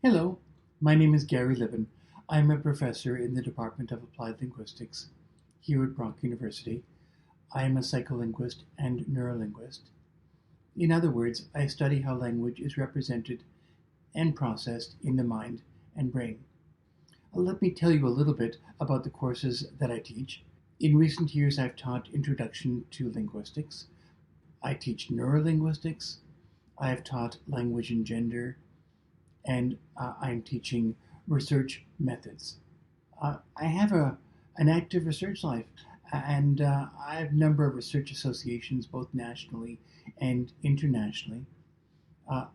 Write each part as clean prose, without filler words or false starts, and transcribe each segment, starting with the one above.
Hello, my name is Gary Libben. I'm a professor in the Department of Applied Linguistics here at Brock University. I am a psycholinguist and neurolinguist. In other words, I study how language is represented and processed in the mind and brain. Let me tell you a little bit about the courses that I teach. In recent years, I've taught Introduction to Linguistics. I teach neurolinguistics. I have taught language and gender, and I'm teaching research methods. I have an active research life, and I have a number of research associations, both nationally and internationally. Uh,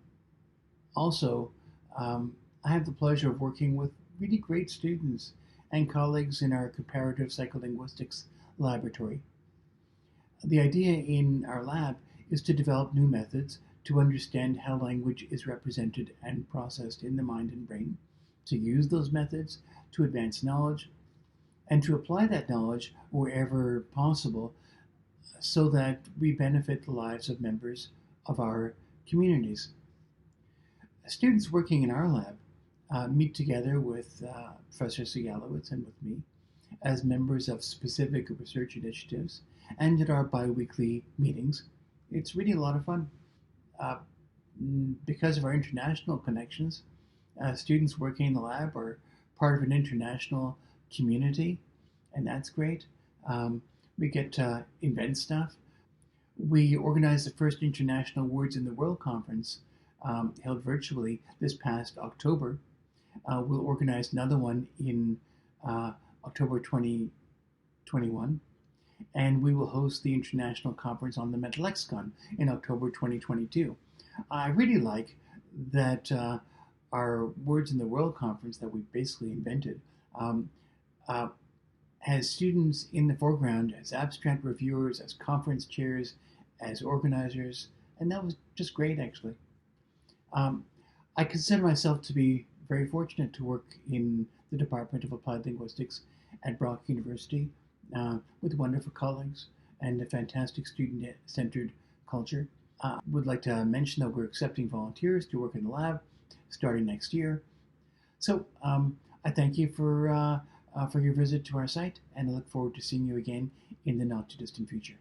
also, I have the pleasure of working with really great students and colleagues in our Comparative Psycholinguistics laboratory. The idea in our lab is to develop new methods to understand how language is represented and processed in the mind and brain, to use those methods to advance knowledge, and to apply that knowledge wherever possible so that we benefit the lives of members of our communities. Students working in our lab meet together with Professor Sigalowitz and with me as members of specific research initiatives and at our bi-weekly meetings. It's really a lot of fun. Uh, because of our international connections, students working in the lab are part of an international community, and that's great. We get to invent stuff. We organized the first International Words in the World conference held virtually this past October. We'll organize another one in October 2021, and we will host the International Conference on the Mental Lexicon in October 2022. I really like that our Words in the World conference that we basically invented uh, has students in the foreground as abstract reviewers, as conference chairs, as organizers, and that was just great actually. Um, I consider myself to be very fortunate to work in the Department of Applied Linguistics at Brock University with wonderful colleagues and a fantastic student-centered culture. Would like to mention that we're accepting volunteers to work in the lab starting next year. So I thank you for your visit to our site, and I look forward to seeing you again in the not too distant future.